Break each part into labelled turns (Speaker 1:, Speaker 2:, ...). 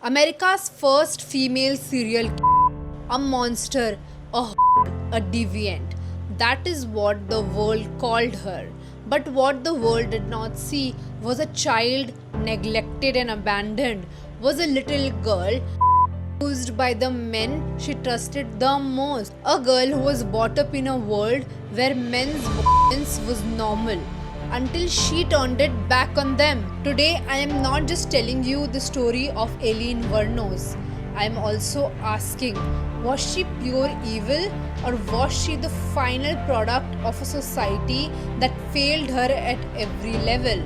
Speaker 1: America's first female serial killer, a monster, a deviant. That is what the world called her. But what the world did not see was a child neglected and abandoned, was a little girl used by the men she trusted the most. A girl who was brought up in a world where men's violence was normal until she turned it back on them. Today, I am not just telling you the story of Aileen Wuornos. I am also asking, was she pure evil or was she the final product of a society that failed her at every level?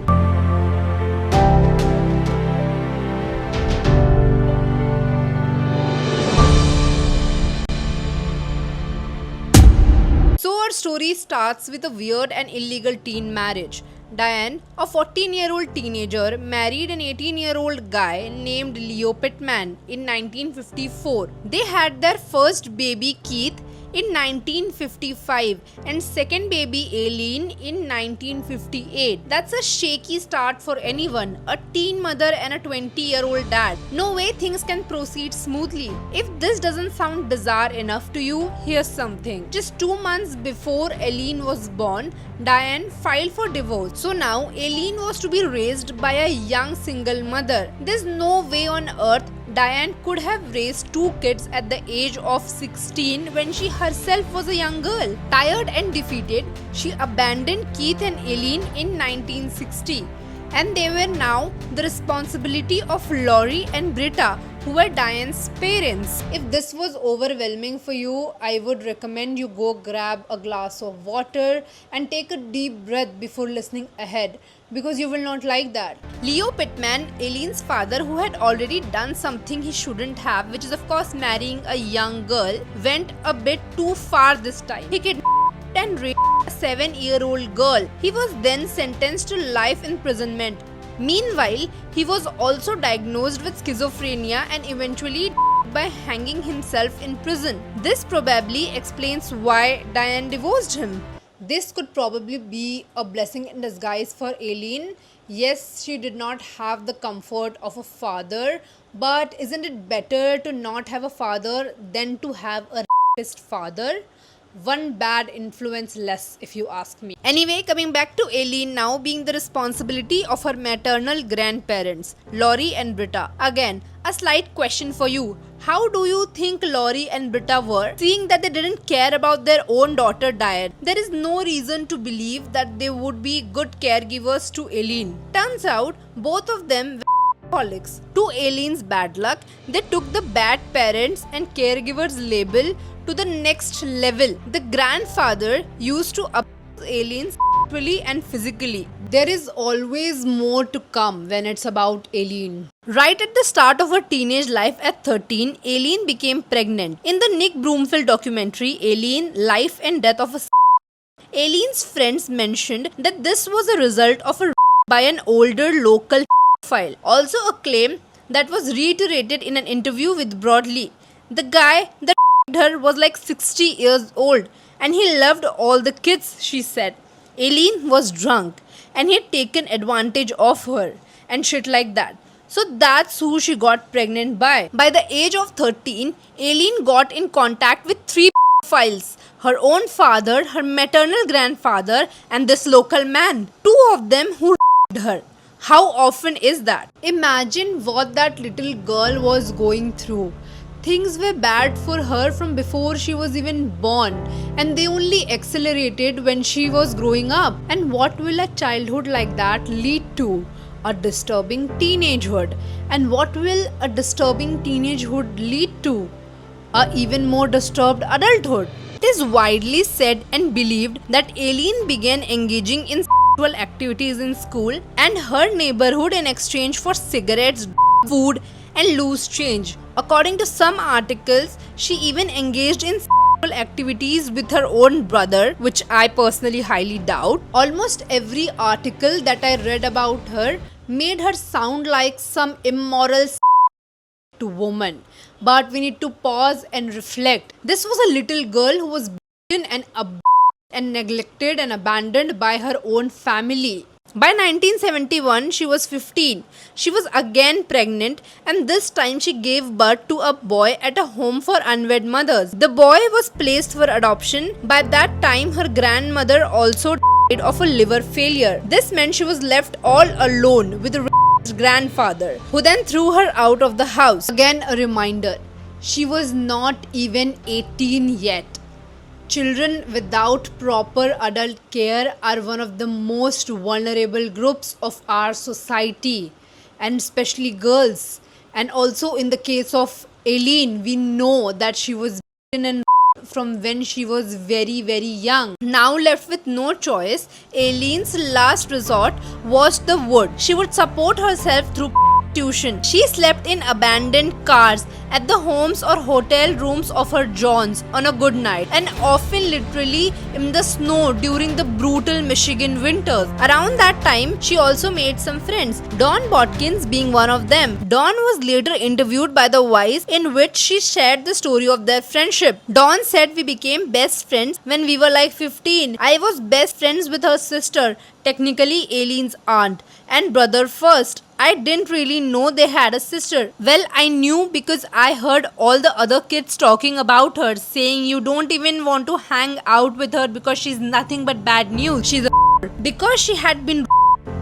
Speaker 1: So our story starts with a weird and illegal teen marriage. Diane, a 14-year-old teenager, married an 18-year-old guy named Leo Pittman in 1954. They had their first baby, Keith, in 1955 and second baby Aileen in 1958. That's a shaky start for anyone, a teen mother and a 20-year-old dad. No way things can proceed smoothly. If this doesn't sound bizarre enough to you, here's something. Just 2 months before Aileen was born, Diane filed for divorce. So now Aileen was to be raised by a young single mother. There's no way on earth Diane could have raised 2 kids at the age of 16 when she herself was a young girl. Tired and defeated, she abandoned Keith and Aileen in 1960. And they were now the responsibility of Laurie and Britta, who were Diane's parents. If this was overwhelming for you, I would recommend you go grab a glass of water and take a deep breath before listening ahead, because you will not like that. Leo Pittman, Aileen's father, who had already done something he shouldn't have, which is of course marrying a young girl, went a bit too far this time. He kidnapped and raped a 7-year-old girl. He was then sentenced to life imprisonment. Meanwhile, he was also diagnosed with schizophrenia and eventually by hanging himself in prison. This probably explains why Diane divorced him. This could probably be a blessing in disguise for Aileen. Yes, she did not have the comfort of a father, but isn't it better to not have a father than to have a rapist father? One bad influence less, if you ask me. Anyway, coming back to Aileen now being the responsibility of her maternal grandparents, Laurie and Britta. Again, a slight question for you. How do you think Laurie and Britta were, seeing that they didn't care about their own daughter Diane? There is no reason to believe that they would be good caregivers to Aileen. Turns out, both of them were alcoholics. To Aileen's bad luck, they took the bad parents and caregivers label to the next level. The grandfather used to abuse Aileen sexually and physically. There is always more to come when it's about Aileen. Right at the start of her teenage life at 13, Aileen became pregnant. In the Nick Broomfield documentary, Aileen, Life and Death of a Aileen's friends mentioned that this was a result of a by an older local file. Also a claim that was reiterated in an interview with Broadley. The guy that her was like 60 years old and he loved all the kids, she said. Aileen was drunk and he had taken advantage of her and shit like that. So that's who she got pregnant by. By the age of 13, Aileen got in contact with 3 files. Her own father, her maternal grandfather and this local man. 2 of them who her. How often is that? Imagine what that little girl was going through. Things were bad for her from before she was even born, and they only accelerated when she was growing up. And what will a childhood like that lead to? A disturbing teenagehood. And what will a disturbing teenagehood lead to? A even more disturbed adulthood. It is widely said and believed that Aileen began engaging in sexual activities in school and her neighborhood in exchange for cigarettes, food, and loose change. According to some articles, she even engaged in sexual activities with her own brother, which I personally highly doubt. Almost every article that I read about her made her sound like some immoral to woman. But we need to pause and reflect. This was a little girl who was beaten and neglected and abandoned by her own family. By 1971, she was 15. She was again pregnant, and this time she gave birth to a boy at a home for unwed mothers. The boy was placed for adoption. By that time, her grandmother also died of a liver failure. This meant she was left all alone with a grandfather, who then threw her out of the house. Again, a reminder, she was not even 18 yet. Children without proper adult care are one of the most vulnerable groups of our society, and especially girls. And also, in the case of Aileen, we know that she was beaten and from when she was very young. Now left with no choice, Aileen's last resort was the wood. She would support herself through prostitution. She slept in abandoned cars, at the homes or hotel rooms of her Johns on a good night, and often literally in the snow during the brutal Michigan winters. Around that time, she also made some friends, Dawn Botkins being one of them. Dawn was later interviewed by The Vice, in which she shared the story of their friendship. Dawn said, "We became best friends when we were like 15. I was best friends with her sister, technically Aileen's aunt, and brother first. I didn't really know they had a sister. Well, I knew because I heard all the other kids talking about her, saying you don't even want to hang out with her because she's nothing but bad news. She's a because she had been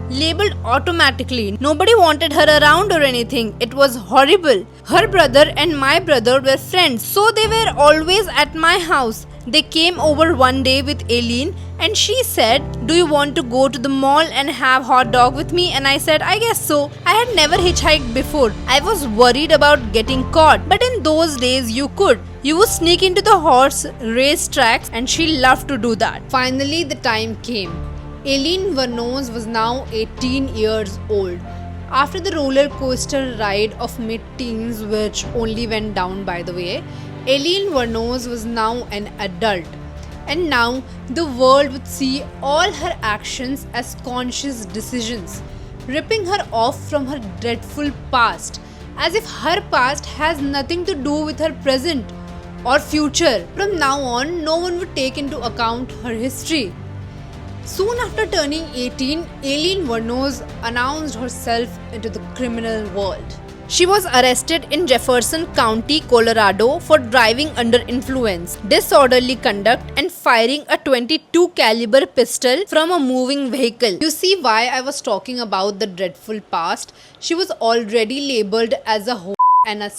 Speaker 1: labeled automatically. Nobody wanted her around or anything. It was horrible. Her brother and my brother were friends, so they were always at my house. They came over one day with Aileen and she said, "Do you want to go to the mall and have hot dog with me?" And I said, "I guess so." I had never hitchhiked before. I was worried about getting caught, but in those days you could. You would sneak into the horse race tracks, and she loved to do that. Finally, the time came. Aileen Wuornos was now 18 years old. After the roller coaster ride of mid-teens, which only went down by the way, Aileen Wuornos was now an adult. And now the world would see all her actions as conscious decisions, ripping her off from her dreadful past, as if her past has nothing to do with her present or future. From now on, no one would take into account her history. Soon after turning 18, Aileen Wuornos announced herself into the criminal world. She was arrested in Jefferson County, Colorado for driving under influence, disorderly conduct, and firing a .22 caliber pistol from a moving vehicle. You see why I was talking about the dreadful past? She was already labeled as a and a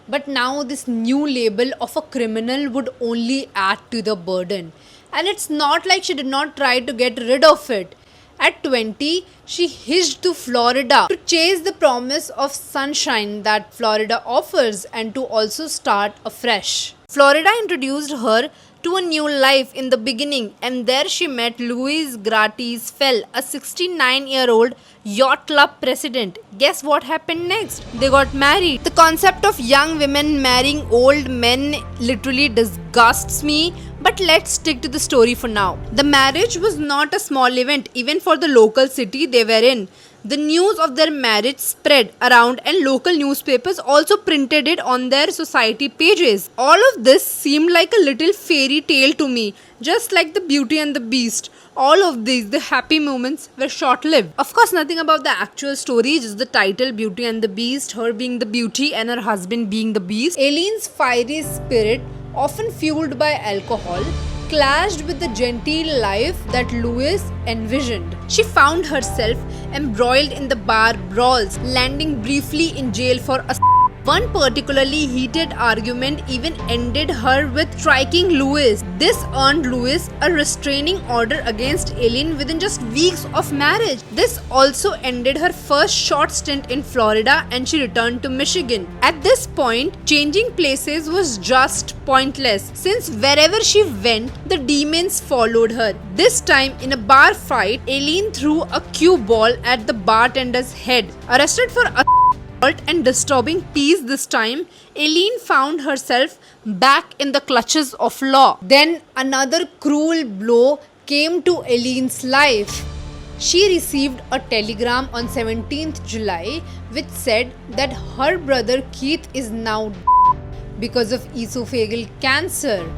Speaker 1: but now this new label of a criminal would only add to the burden. And it's not like she did not try to get rid of it. At 20, she hitched to Florida to chase the promise of sunshine that Florida offers and to also start afresh. Florida introduced her to a new life in the beginning, and there she met Louis Gratis Fell, a 69-year-old yacht club president. Guess what happened next? They got married. The concept of young women marrying old men literally disgusts me, but let's stick to the story for now. The marriage was not a small event, even for the local city they were in. The news of their marriage spread around, and local newspapers also printed it on their society pages. All of this seemed like a little fairy tale to me, just like the Beauty and the Beast. All of these, the happy moments, were short-lived. Of course, nothing about the actual story, just the title Beauty and the Beast, her being the beauty and her husband being the beast. Aileen's fiery spirit, often fueled by alcohol, clashed with the genteel life that Louis envisioned. She found herself embroiled in the bar brawls, landing briefly in jail for a one particularly heated argument even ended her with striking Louis. This earned Louis a restraining order against Aileen within just weeks of marriage. This also ended her first short stint in Florida, and she returned to Michigan. At this point, changing places was just pointless, since wherever she went, the demons followed her. This time, in a bar fight, Aileen threw a cue ball at the bartender's head. Arrested for and disturbing peace this time, Aileen found herself back in the clutches of law. Then another cruel blow came to Aileen's life. She received a telegram on 17th July which said that her brother Keith is now because of esophageal cancer.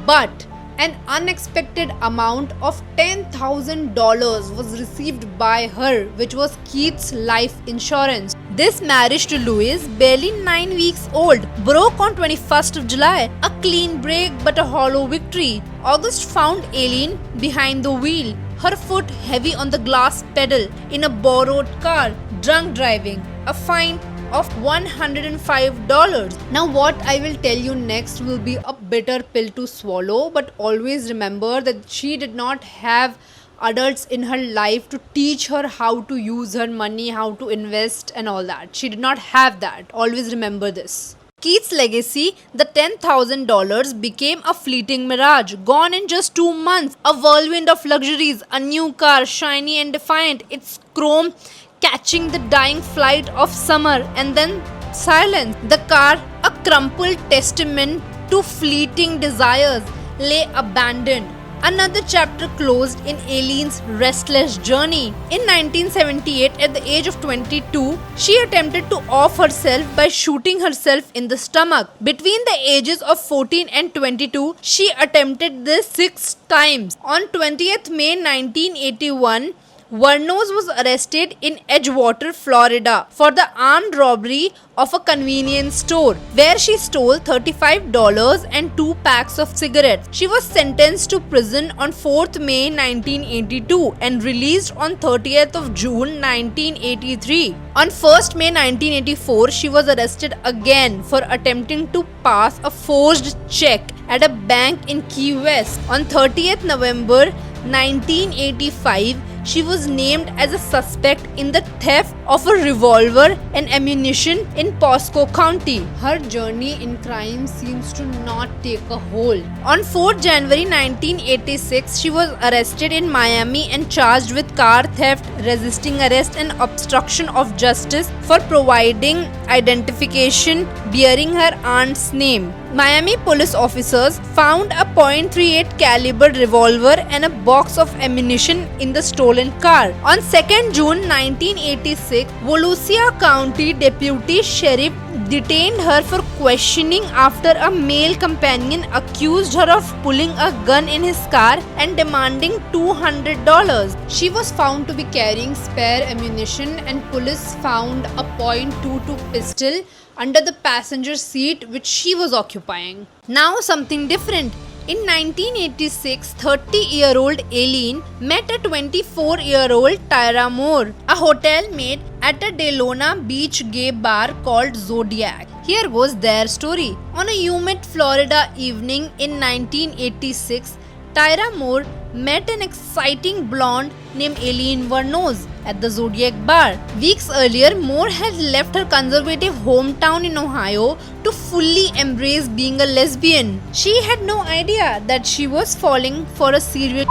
Speaker 1: But An unexpected amount of $10,000 was received by her, which was Keith's life insurance. This marriage to Louise, barely 9 weeks old, broke on 21st of July. A clean break but a hollow victory. August found Aileen behind the wheel, her foot heavy on the glass pedal, in a borrowed car, drunk driving. A fine of $105. Now what I will tell you next will be a bitter pill to swallow, but always remember that she did not have adults in her life to teach her how to use her money, how to invest and all that. She did not have that. Always remember this. Keith's legacy, the $10,000, became a fleeting mirage, gone in just 2 months. A whirlwind of luxuries, a new car, shiny and defiant, its chrome catching the dying flight of summer, and then silence. The car, a crumpled testament to fleeting desires, lay abandoned. Another chapter closed in Aileen's restless journey. In 1978, at the age of 22, she attempted to off herself by shooting herself in the stomach. Between the ages of 14 and 22, she attempted this 6 times. On 20th May 1981, Wuornos was arrested in Edgewater, Florida for the armed robbery of a convenience store where she stole $35 and 2 packs of cigarettes. She was sentenced to prison on 4th May 1982 and released on 30th of June 1983. On 1st May 1984, she was arrested again for attempting to pass a forged check at a bank in Key West. On 30th November 1985, she was named as a suspect in the theft of a revolver and ammunition in Pasco County. Her journey in crime seems to not take a hold. On 4 January 1986, she was arrested in Miami and charged with car theft, resisting arrest and obstruction of justice for providing identification bearing her aunt's name. Miami police officers found a .38 caliber revolver and a box of ammunition in the stolen car. On 2nd June 1986, Volusia County Deputy Sheriff detained her for questioning after a male companion accused her of pulling a gun in his car and demanding $200. She was found to be carrying spare ammunition and police found a .22 pistol under the passenger seat which she was occupying. Now something different. In 1986, 30-year-old Aileen met a 24-year-old Tyra Moore, a hotel mate at a Delona Beach gay bar called Zodiac. Here goes their story. On a humid Florida evening in 1986, Tyra Moore met an exciting blonde named Aileen Wuornos at the Zodiac bar. Weeks earlier, Moore had left her conservative hometown in Ohio to fully embrace being a lesbian. She had no idea that she was falling for a serial.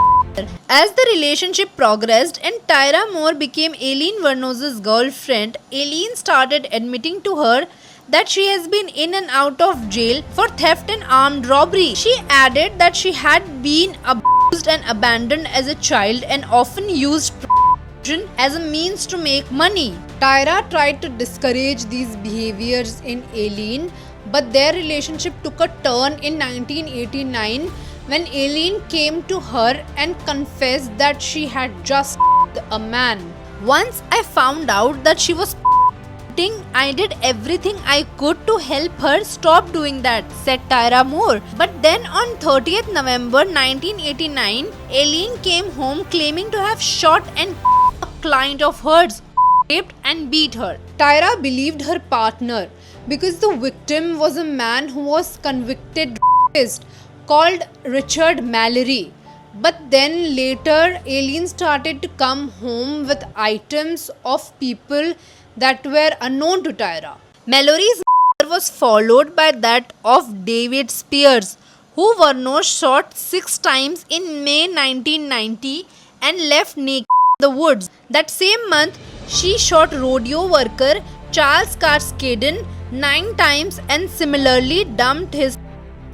Speaker 1: As the relationship progressed and Tyra Moore became Aileen Wuornos' girlfriend, Aileen started admitting to her that she has been in and out of jail for theft and armed robbery. She added that she had been abused and abandoned as a child and often used prostitution as a means to make money. Tyra tried to discourage these behaviors in Aileen, but their relationship took a turn in 1989 when Aileen came to her and confessed that she had just a man. Once I found out that she was I did everything I could to help her stop doing that, said Tyra Moore. But then on 30th November 1989, Aileen came home claiming to have shot and a client of hers, raped and beat her. Tyra believed her partner because the victim was a man who was convicted rapist called Richard Mallory. But then later, Aileen started to come home with items of people that were unknown to Tyra. Mallory's murder was followed by that of David Spears, who Wuornos shot 6 times in May 1990 and left naked in the woods. That same month, she shot rodeo worker Charles Cascaden 9 times and similarly dumped his.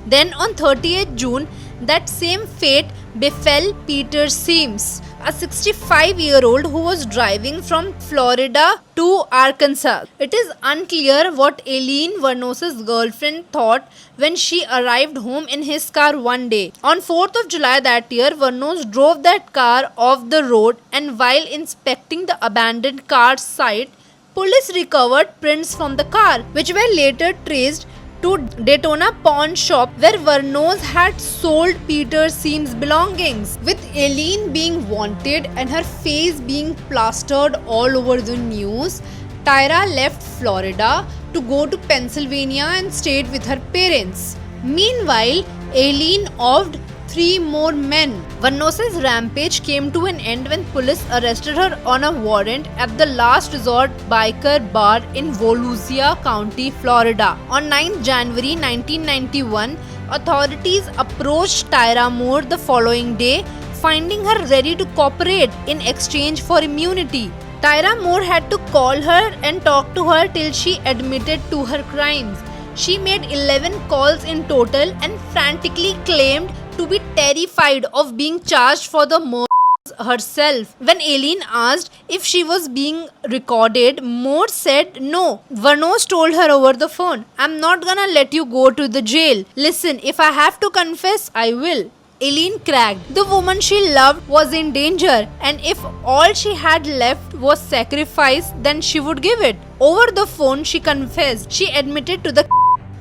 Speaker 1: Then on 30th June, that same fate befell Peter Sims, a 65-year-old who was driving from Florida to Arkansas. It is unclear what Aileen Wuornos' girlfriend thought when she arrived home in his car one day. On 4th of July that year, Wuornos drove that car off the road, and while inspecting the abandoned car site, police recovered prints from the car, which were later traced to Daytona pawn shop where Wuornos had sold Peter Sims' belongings. With Aileen being wanted and her face being plastered all over the news, Tyra left Florida to go to Pennsylvania and stayed with her parents. Meanwhile, Aileen offed 3 more men. Wuornos' rampage came to an end when police arrested her on a warrant at the Last Resort Biker Bar in Volusia County, Florida. On 9th January 1991, authorities approached Tyra Moore the following day, finding her ready to cooperate in exchange for immunity. Tyra Moore had to call her and talk to her till she admitted to her crimes. She made 11 calls in total and frantically claimed to be terrified of being charged for the murders herself. When Aileen asked if she was being recorded, Moore said no. Wuornos told her over the phone, "I'm not gonna let you go to the jail. Listen, if I have to confess, I will." Aileen cracked. The woman she loved was in danger, and if all she had left was sacrifice, then she would give it. Over the phone, she confessed. She admitted to the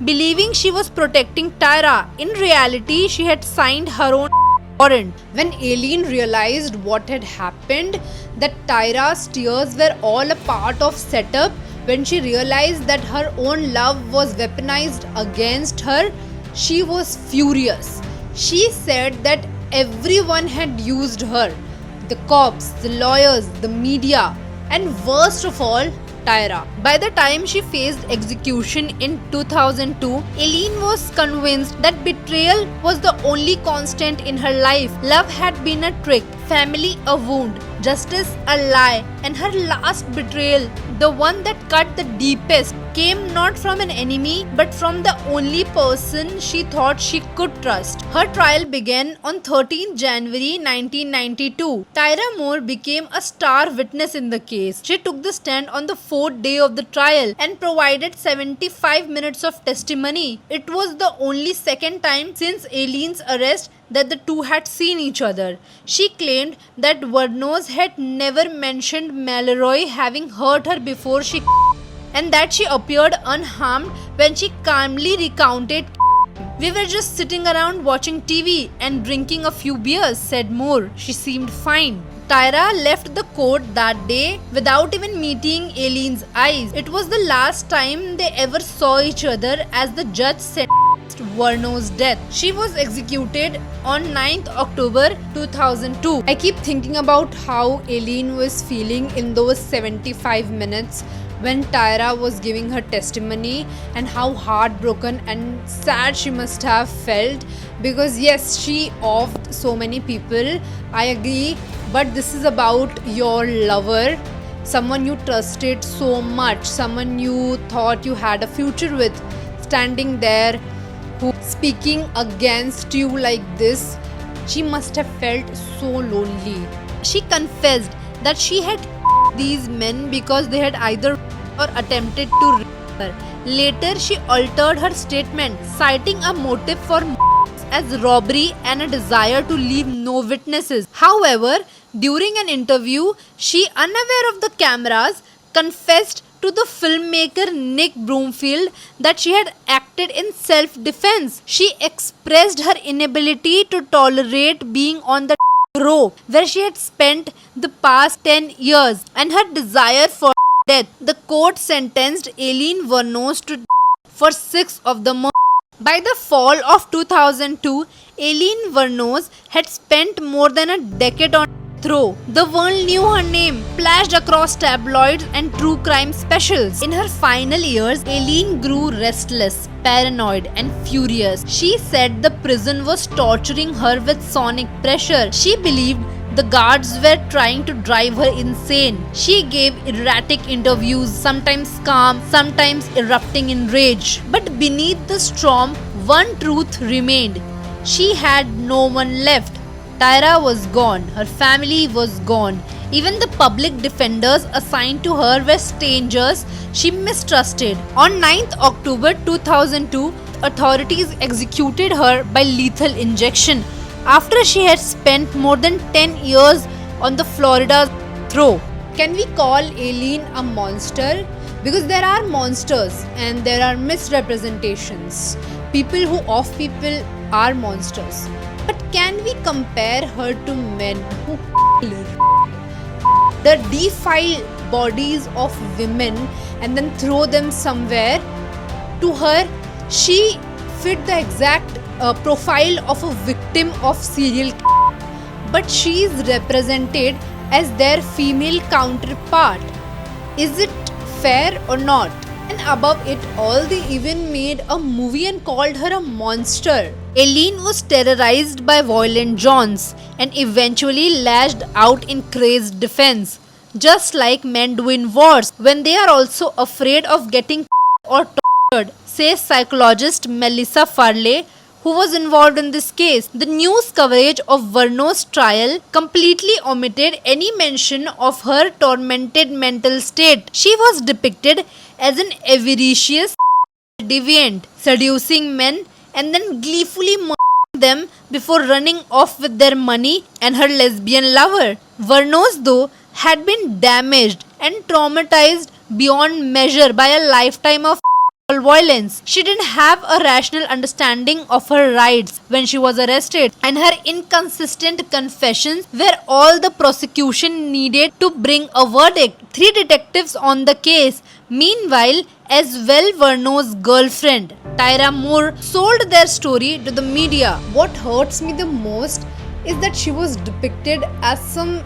Speaker 1: believing she was protecting Tyra. In reality, she had signed her own warrant. When Aileen realized what had happened, that Tyra's tears were all a part of setup, when she realized that her own love was weaponized against her, she was furious. She said that everyone had used her. The cops, the lawyers, the media, and worst of all, Tyra. By the time she faced execution in 2002, Aileen was convinced that betrayal was the only constant in her life. Love had been a trick, family a wound, justice a lie, and her last betrayal, the one that cut the deepest, came not from an enemy but from the only person she thought she could trust. Her trial began on 13 January 1992. Tyra Moore became a star witness in the case. She took the stand on the 4th day of the trial and provided 75 minutes of testimony. It was the only second time since Aileen's arrest that the two had seen each other. She claimed that Wuornos had never mentioned Mallory having hurt her before she and that she appeared unharmed when she calmly recounted, "We were just sitting around watching TV and drinking a few beers," said Moore. "She seemed fine." Tyra left the court that day without even meeting Aileen's eyes. It was the last time they ever saw each other as the judge sentenced Wuornos' death. She was executed on 9th October 2002. I keep thinking about how Aileen was feeling in those 75 minutes when Tyra was giving her testimony, and how heartbroken and sad she must have felt, because yes, she offed so many people, I agree, but this is about your lover, someone you trusted so much, someone you thought you had a future with, standing there, who speaking against you like this. She must have felt so lonely. She confessed that she had these men because they had either or attempted to rape her. Later, she altered her statement, citing a motive for as robbery and a desire to leave no witnesses. However, during an interview, she, unaware of the cameras, confessed to the filmmaker Nick Broomfield that she had acted in self-defense. She expressed her inability to tolerate being on the row where she had spent the past 10 years and her desire for death. The court sentenced Aileen Wuornos to for 6 of the murders. By the fall of 2002, Aileen Wuornos had spent more than a decade on death row. The world knew her name, flashed across tabloids and true crime specials. In her final years, Aileen grew restless, paranoid, and furious. She said the prison was torturing her with sonic pressure. She believed the guards were trying to drive her insane. She gave erratic interviews, sometimes calm, sometimes erupting in rage. But beneath the storm, one truth remained. She had no one left. Tyra was gone, her family was gone. Even the public defenders assigned to her were strangers she mistrusted. On 9th October 2002, authorities executed her by lethal injection after she had spent more than 10 years on the Florida throw. Can we call Aileen a monster? Because there are monsters and there are misrepresentations. People who off people are monsters. But can we compare her to men who the defile bodies of women and then throw them somewhere? To her, she fit the exact profile of a victim of serial but she is represented as their female counterpart. Is it fair or not? And above it all, they even made a movie and called her a monster. Aileen was terrorized by violent Johns and eventually lashed out in crazed defense, just like men do in wars when they are also afraid of getting or tortured, says psychologist Melissa Farley, who was involved in this case. The news coverage of Wuornos' trial completely omitted any mention of her tormented mental state. She was depicted as an avaricious deviant, seducing men and then gleefully murdering them before running off with their money and her lesbian lover. Wuornos, though, had been damaged and traumatized beyond measure by a lifetime of violence. She didn't have a rational understanding of her rights when she was arrested, and her inconsistent confessions were all the prosecution needed to bring a verdict. 3 detectives on the case, meanwhile, as well Wuornos' girlfriend, Tyra Moore, sold their story to the media. What hurts me the most is that she was depicted as some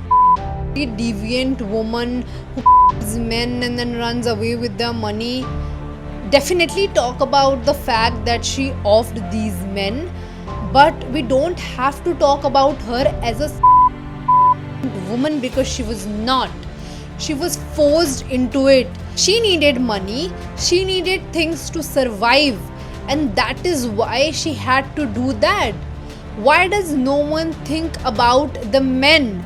Speaker 1: deviant woman who men and then runs away with their money. Definitely talk about the fact that she offed these men, but we don't have to talk about her as a woman because she was not. She was forced into it. She needed money, she needed things to survive, and that is why she had to do that. Why does no one think about the men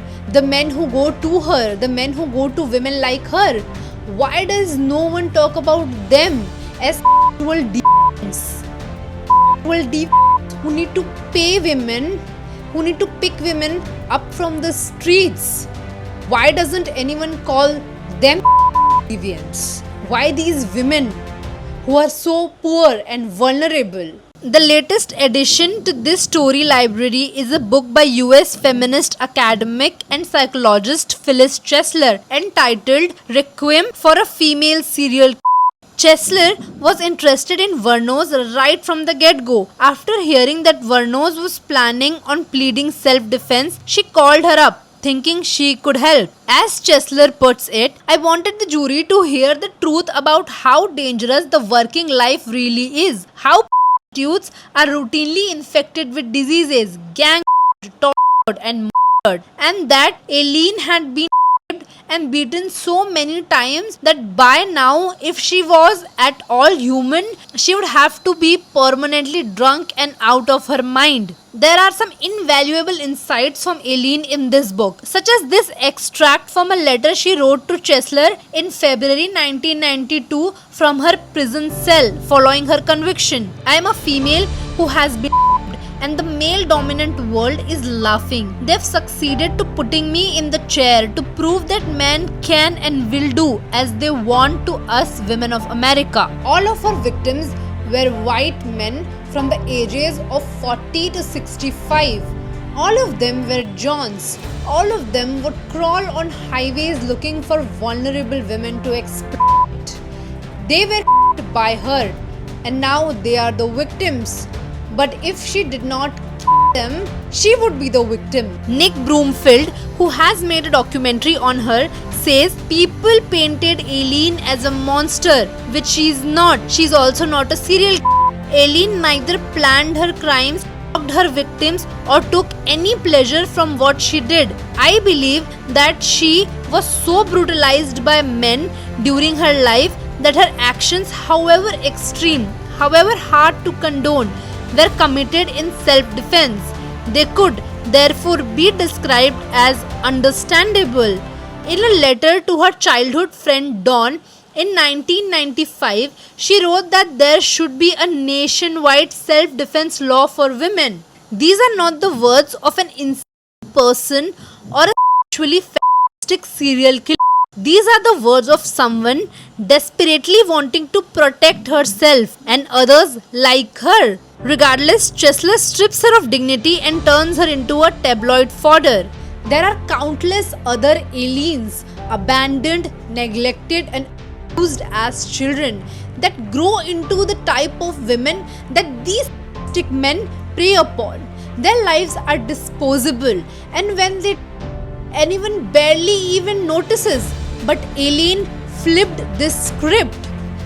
Speaker 1: who go to her, the men who go to women like her? Why does no one talk about them as sexual deviants who need to pay women, who need to pick women up from the streets? Why doesn't anyone call them deviants? Why these women who are so poor and vulnerable? The latest addition to this story library is a book by US feminist academic and psychologist Phyllis Chesler entitled Requiem for a Female Serial. Chesler was interested in Wuornos right from the get-go. After hearing that Wuornos was planning on pleading self-defense, she called her up, thinking she could help. As Chesler puts it, I wanted the jury to hear the truth about how dangerous the working life really is, how prostitutes are routinely infected with diseases, gang tortured and murdered, and that Aileen had been and beaten so many times that by now, if she was at all human, she would have to be permanently drunk and out of her mind. There are some invaluable insights from Aileen in this book, such as this extract from a letter she wrote to Chesler in February 1992 from her prison cell following her conviction. I am a female who has been and the male dominant world is laughing. They've succeeded to putting me in the chair to prove that men can and will do as they want to us women of America. All of our victims were white men from the ages of 40 to 65. All of them were Johns. All of them would crawl on highways looking for vulnerable women to exploit. They were by her and now they are the victims. But if she did not kill them, she would be the victim. Nick Broomfield, who has made a documentary on her, says people painted Aileen as a monster, which she is not. She is also not a serial killer. Aileen neither planned her crimes, stalked her victims, or took any pleasure from what she did. I believe that she was so brutalized by men during her life that her actions, however extreme, however hard to condone, were committed in self-defense. They could therefore be described as understandable. In a letter to her childhood friend Dawn in 1995, she wrote that there should be a nationwide self defense law for women. These are not the words of an insane person or a sexually fascistic serial killer. These are the words of someone desperately wanting to protect herself and others like her. Regardless, Chesler strips her of dignity and turns her into a tabloid fodder. There are countless other Aileens, abandoned, neglected, and abused as children, that grow into the type of women that these stick men prey upon. Their lives are disposable, and when they anyone barely even notices. But Aileen flipped this script.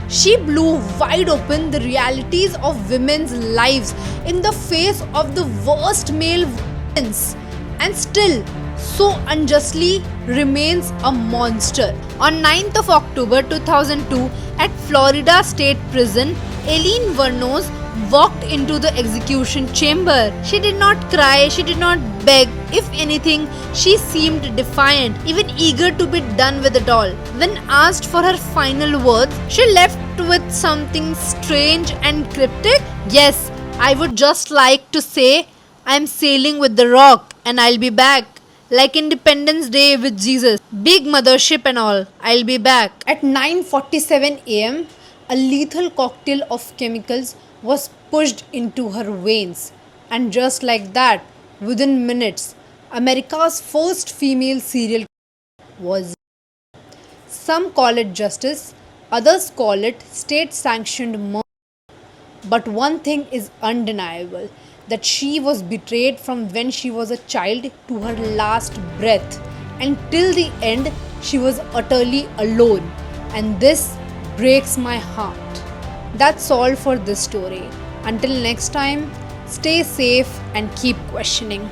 Speaker 1: She blew wide open the realities of women's lives in the face of the worst male violence, and still so unjustly remains a monster. On 9th of October 2002 at Florida State Prison, Aileen Wuornos walked into the execution chamber. She did not cry, she did not beg. If anything, she seemed defiant, even eager to be done with it all. When asked for her final words, she left with something strange and cryptic. Yes, I would just like to say, I'm sailing with the rock and I'll be back. Like Independence Day with Jesus. Big mothership and all. I'll be back. At 9:47 am, a lethal cocktail of chemicals was pushed into her veins. And just like that, within minutes, America's first female serial killer was. Some call it justice, others call it state sanctioned murder. But one thing is undeniable, that she was betrayed from when she was a child to her last breath. And till the end, she was utterly alone. And this breaks my heart. That's all for this story. Until next time, stay safe and keep questioning.